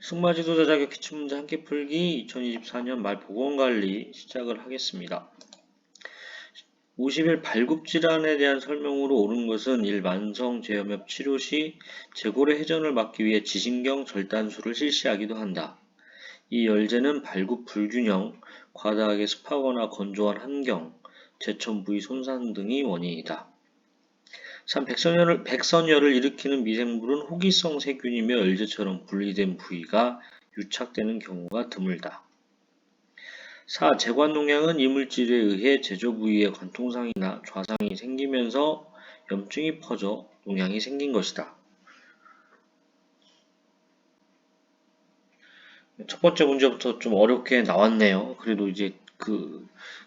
승마지도자 자격 기출문제 함께 풀기 2024년 말 보건관리 시작을 하겠습니다. 50일 발굽질환에 대한 설명으로 옳은 것은 1. 만성제염엽 치료 시 제골의 회전을 막기 위해 지신경 절단술을 실시하기도 한다. 이 열제는 발굽 불균형, 과다하게 습하거나 건조한 환경, 제천 부위 손상 등이 원인이다. 3. 백선열을 일으키는 미생물은 호기성 세균이며 열제처럼 분리된 부위가 유착되는 경우가 드물다. 4. 제관농양은 이물질에 의해 제조 부위에 관통상이나 좌상이 생기면서 염증이 퍼져 농양이 생긴 것이다. 첫 번째 문제부터 좀 어렵게 나왔네요. 그래도 이제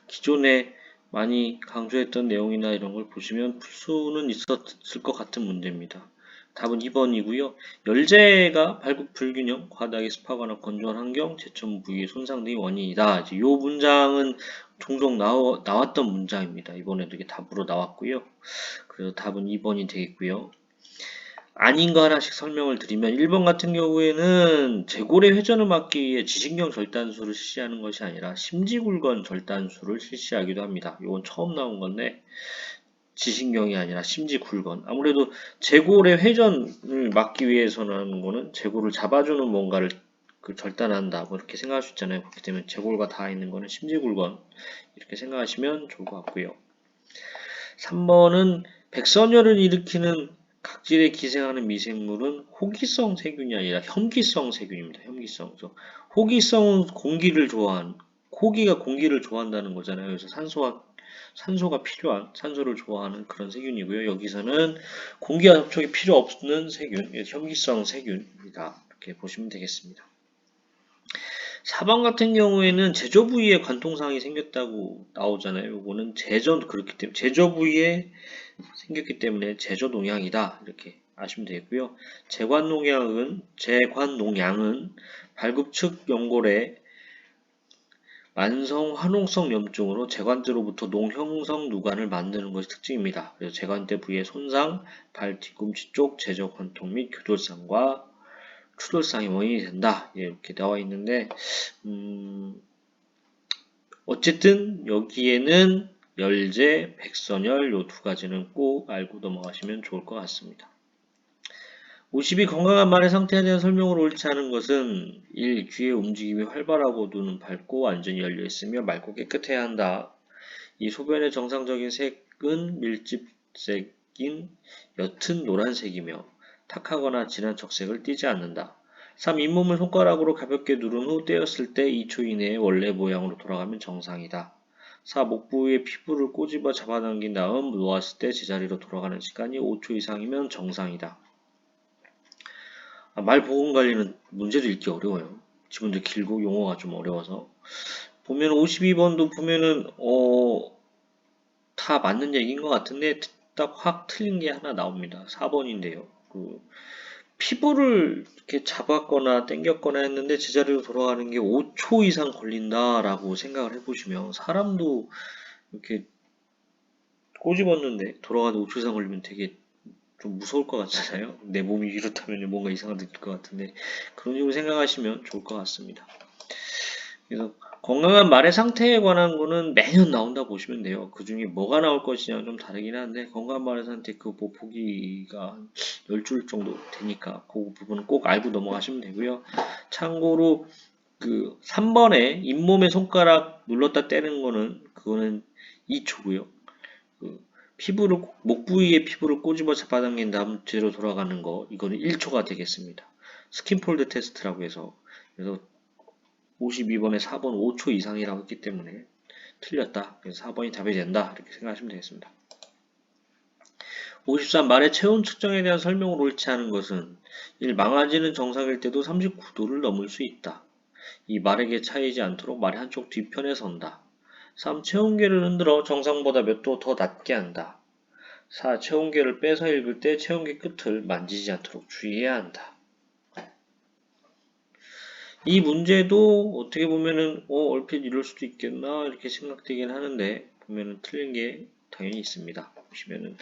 기존에 많이 강조했던 내용이나 이런 걸 보시면 풀 수는 있었을 것 같은 문제입니다. 답은 2번이고요. 열제가 발굽 불균형, 과다하게 습하거나 건조한 환경, 제천 부위의 손상 등이 원인이다. 이제 이 문장은 종종 나왔던 문장입니다. 이번에도 이게 답으로 나왔고요. 그래서 답은 2번이 되겠고요. 아닌 거 하나씩 설명을 드리면 1번 같은 경우에는 제골의 회전을 막기 위해 지신경 절단술을 실시하는 것이 아니라 심지굴건 절단술을 실시하기도 합니다. 이건 처음 나온 건데 지신경이 아니라 심지굴건. 아무래도 제골의 회전을 막기 위해서는 하는 거는 제골을 잡아주는 뭔가를 절단한다. 뭐 이렇게 생각할 수 있잖아요. 그렇기 때문에 제골과 닿아 있는 거는 심지굴건. 이렇게 생각하시면 좋을 것 같고요. 3번은 백선열을 일으키는 각질에 기생하는 미생물은 호기성 세균이 아니라 혐기성 세균입니다. 혐기성. 그래서 호기성은 공기를 호기가 공기를 좋아한다는 거잖아요. 그래서 산소가 필요한, 산소를 좋아하는 그런 세균이고요. 여기서는 공기와 접촉이 필요 없는 세균, 혐기성 세균이다. 이렇게 보시면 되겠습니다. 4번 같은 경우에는 제조 부위에 관통상이 생겼다고 나오잖아요. 이거는 그렇기 때문에 제조 부위에 생겼기 때문에 제조 농양이다. 이렇게 아시면 되고요. 제관농양은 발굽 측 연골의 만성 화농성 염증으로 제관대로부터 농형성 누관을 만드는 것이 특징입니다. 그래서 제관대 부위의 손상, 발 뒤꿈치 쪽 제저 관통 및 교돌상과 추돌상이 원인이 된다. 이렇게 나와 있는데 어쨌든 여기에는 열제, 백선열 요 두 가지는 꼭 알고 넘어가시면 좋을 것 같습니다. 50이 건강한 말의 상태에 대한 설명으로 옳지 않은 것은 1. 귀의 움직임이 활발하고 눈은 밝고 완전히 열려있으며 맑고 깨끗해야 한다. 2. 소변의 정상적인 색은 밀집색인 옅은 노란색이며 탁하거나 진한 적색을 띠지 않는다. 3. 잇몸을 손가락으로 가볍게 누른 후 떼었을 때 2초 이내에 원래 모양으로 돌아가면 정상이다. 4. 목 부위에 피부를 꼬집어 잡아당긴 다음 놓았을 때 제자리로 돌아가는 시간이 5초 이상이면 정상이다. 말 보건 관리는 문제도 읽기 어려워요. 지문도 길고 용어가 좀 어려워서. 보면 52번도 보면은 다 맞는 얘기인 것 같은데 딱 확 틀린 게 하나 나옵니다. 4번인데요. 피부를 이렇게 잡았거나 당겼거나 했는데 제자리로 돌아가는 게 5초 이상 걸린다라고 생각을 해보시면 사람도 이렇게 꼬집었는데 돌아가는데 5초 이상 걸리면 되게 좀 무서울 것 같잖아요. 내 몸이 이렇다면 뭔가 이상하게 느낄 것 같은데 그런 식으로 생각하시면 좋을 것 같습니다. 그래서 건강한 말의 상태에 관한 거는 매년 나온다 보시면 돼요. 그 중에 뭐가 나올 것이냐 좀 다르긴 한데 건강한 말의 상태 뭐 보기가 한 10줄 정도 되니까 그 부분은 꼭 알고 넘어가시면 되고요. 참고로 3번에 잇몸에 손가락 눌렀다 떼는 거는 그거는 2초고요. 목 부위에 피부를 꼬집어 잡아당긴 다음 뒤로 돌아가는 거 이거는 1초가 되겠습니다. 스킨폴드 테스트라고 해서 그래서 52번에 4번 5초 이상이라고 했기 때문에 틀렸다. 그래서 4번이 답이 된다. 이렇게 생각하시면 되겠습니다. 53. 말의 체온 측정에 대한 설명으로 옳지 않은 것은 1. 망아지는 정상일 때도 39도를 넘을 수 있다. 2. 말에게 차이지 않도록 말의 한쪽 뒤편에 선다. 3. 체온계를 흔들어 정상보다 몇 도 더 낮게 한다. 4. 체온계를 빼서 읽을 때 체온계 끝을 만지지 않도록 주의해야 한다. 이 문제도 어떻게 보면은 얼핏 이럴 수도 있겠나 이렇게 생각되긴 하는데 보면은 틀린 게 당연히 있습니다. 보시면은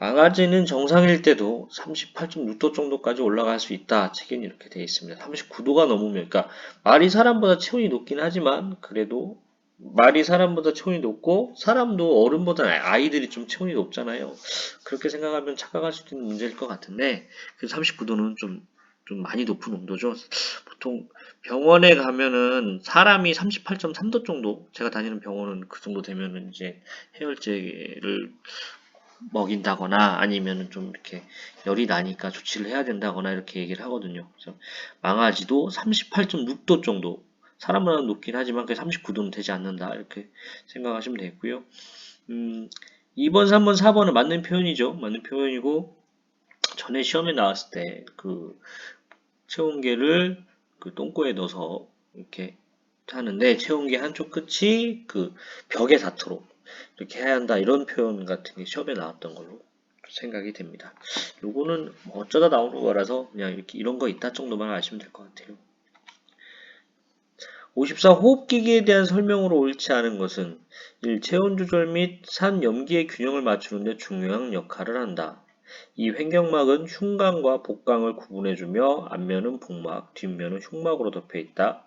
망아지는 정상일 때도 38.6도 정도까지 올라갈 수 있다. 책에는 이렇게 되어 있습니다. 39도가 넘으면, 그러니까 말이 사람보다 체온이 높긴 하지만 그래도 말이 사람보다 체온이 높고 사람도 어른보다 아이들이 좀 체온이 높잖아요. 그렇게 생각하면 착각할 수 있는 문제일 것 같은데 그 39도는 좀 많이 높은 온도죠. 보통 병원에 가면은 사람이 38.3도 정도, 제가 다니는 병원은 그 정도 되면은 이제 해열제를 먹인다거나 아니면은 좀 이렇게 열이 나니까 조치를 해야 된다거나 이렇게 얘기를 하거든요. 그래서 망아지도 38.6도 정도, 사람보다 높긴 하지만 그 39도는 되지 않는다 이렇게 생각하시면 되고요. 2번, 3번, 4번은 맞는 표현이죠. 맞는 표현이고 전에 시험에 나왔을 때 그 체온계를 그 똥꼬에 넣어서 이렇게 하는데 체온계 한쪽 끝이 그 벽에 닿도록 이렇게 해야 한다 이런 표현 같은 게 시험에 나왔던 걸로 생각이 됩니다. 요거는 뭐 어쩌다 나오는 거라서 그냥 이렇게 이런 거 있다 정도만 아시면 될 것 같아요. 54. 호흡기계에 대한 설명으로 옳지 않은 것은 1. 체온 조절 및 산 염기의 균형을 맞추는 데 중요한 역할을 한다. 2. 횡격막은 흉곽과 복강을 구분해주며 앞면은 복막, 뒷면은 흉막으로 덮여있다.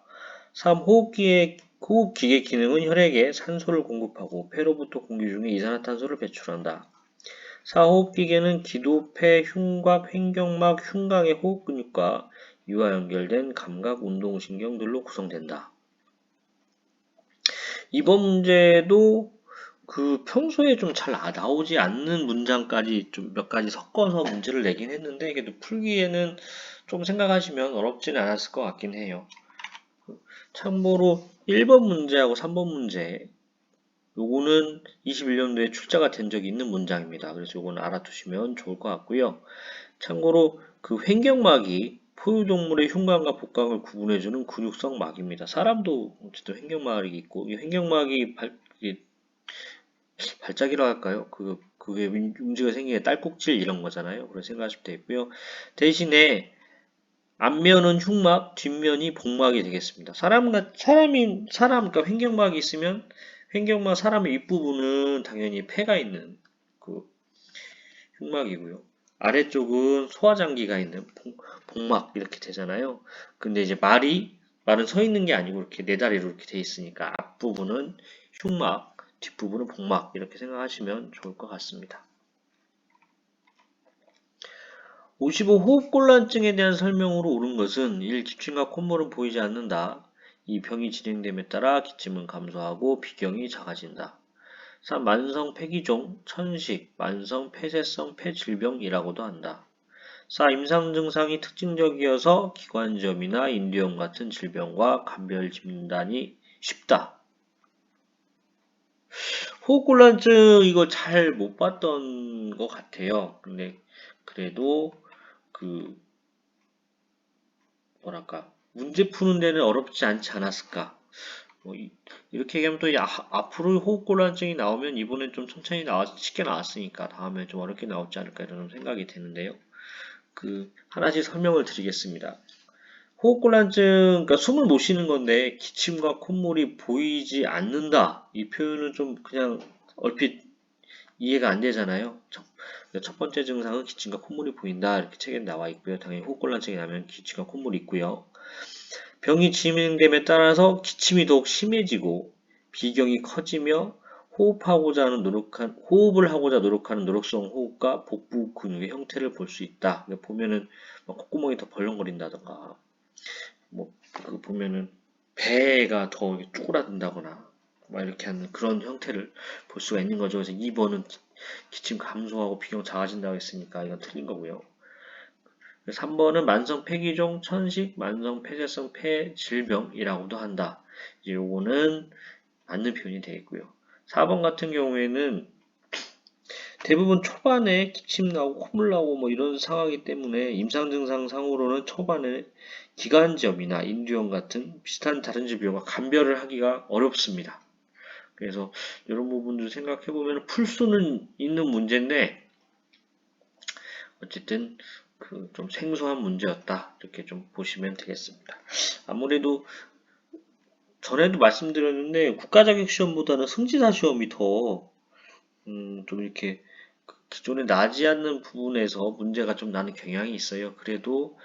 3. 호흡기계 기능은 혈액에 산소를 공급하고 폐로부터 공기 중에 이산화탄소를 배출한다. 4. 호흡기계는 기도, 폐, 흉곽, 횡격막, 흉곽의 호흡 근육과 이와 연결된 감각, 운동신경들로 구성된다. 이번 문제도 그 평소에 좀 잘 나오지 않는 문장까지 좀 몇 가지 섞어서 문제를 내긴 했는데 이게 또 풀기에는 좀 생각하시면 어렵지는 않았을 것 같긴 해요. 참고로 1번 문제하고 3번 문제 요거는 21년도에 출제가 된 적이 있는 문장입니다. 그래서 요거는 알아두시면 좋을 것 같고요. 참고로 그 횡격막이 포유동물의 흉곽과 복강을 구분해주는 근육성 막입니다. 사람도 어쨌든 횡격막이 있고 이 횡격막이 발작이라 할까요? 그게 움직여 생기게 딸꾹질 이런 거잖아요. 그런 생각하시면 되고요. 대신에 앞면은 흉막, 뒷면이 복막이 되겠습니다. 그러니까 횡격막이 있으면 횡격막 사람의 윗부분은 당연히 폐가 있는 그 흉막이고요. 아래쪽은 소화장기가 있는 복막 이렇게 되잖아요. 근데 이제 말은 서 있는 게 아니고 이렇게 네 다리로 이렇게 돼 있으니까 앞부분은 흉막, 뒷부분은 복막 이렇게 생각하시면 좋을 것 같습니다. 55. 호흡곤란증에 대한 설명으로 옳은 것은 1. 기침과 콧물은 보이지 않는다. 2. 병이 진행됨에 따라 기침은 감소하고 비경이 작아진다. 3. 만성 폐기종, 천식, 만성 폐쇄성 폐질병이라고도 한다. 4. 임상 증상이 특징적이어서 기관지염이나 인두염 같은 질병과 감별 진단이 쉽다. 호흡곤란증 이거 잘 못 봤던 것 같아요. 근데 그래도 그 뭐랄까 문제 푸는 데는 어렵지 않지 않았을까. 뭐 이렇게 얘기하면 또 앞으로 호흡곤란증이 나오면 이번엔 좀 천천히 쉽게 나왔으니까 다음에 좀 어렵게 나오지 않을까 이런 생각이 드는데요. 하나씩 설명을 드리겠습니다. 호흡곤란증, 그러니까 숨을 못 쉬는 건데 기침과 콧물이 보이지 않는다. 이 표현은 좀 그냥 얼핏 이해가 안 되잖아요. 첫 번째 증상은 기침과 콧물이 보인다. 이렇게 책에 나와 있고요. 당연히 호흡곤란증이 나면 기침과 콧물이 있고요. 병이 진행됨에 따라서 기침이 더욱 심해지고 비경이 커지며 호흡을 하고자 노력하는 노력성 호흡과 복부 근육의 형태를 볼 수 있다. 보면은 콧구멍이 더 벌렁거린다던가 보면은 배가 더 쪼그라든다거나 이렇게 하는 그런 형태를 볼 수가 있는 거죠. 그래서 2번은 기침 감소하고 비경 작아진다고 했으니까 이건 틀린 거고요. 3번은 만성 폐기종, 천식, 만성 폐쇄성 폐질병이라고도 한다. 이제 요거는 맞는 표현이 되겠고요. 4번 같은 경우에는 대부분 초반에 기침 나고 콧물 나고 뭐 이런 상황이기 때문에 임상 증상 상으로는 초반에 기관지염이나 인두염 같은 비슷한 다른 질병과 감별을 하기가 어렵습니다. 그래서 이런 부분들 생각해 보면 풀 수는 있는 문제인데 어쨌든 좀 생소한 문제였다 이렇게 좀 보시면 되겠습니다. 아무래도 전에도 말씀드렸는데 국가 자격 시험보다는 승진사 시험이 더 좀 이렇게 기존에 나지 않는 부분에서 문제가 좀 나는 경향이 있어요. 그래도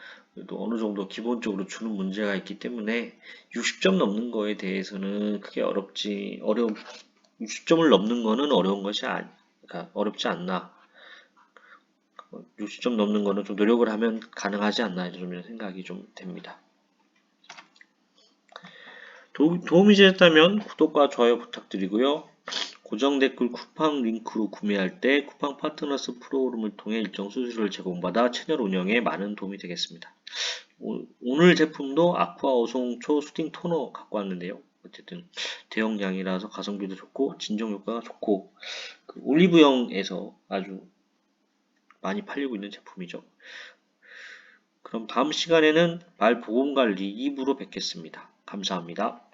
어느 정도 기본적으로 주는 문제가 있기 때문에 60점 넘는 거에 대해서는 크게 60점을 넘는 거는 어려운 것이 그러니까 어렵지 않나. 60점 넘는 거는 좀 노력을 하면 가능하지 않나 이런 생각이 좀 됩니다. 도움이 되셨다면 구독과 좋아요 부탁드리고요. 고정 댓글 쿠팡 링크로 구매할 때 쿠팡 파트너스 프로그램을 통해 일정 수수료를 제공받아 채널 운영에 많은 도움이 되겠습니다. 오늘 제품도 아쿠아 어송초 수딩 토너 갖고 왔는데요. 어쨌든 대용량이라서 가성비도 좋고 진정 효과가 좋고 올리브영에서 아주 많이 팔리고 있는 제품이죠. 그럼 다음 시간에는 말 보건관리 2부로 뵙겠습니다. 감사합니다.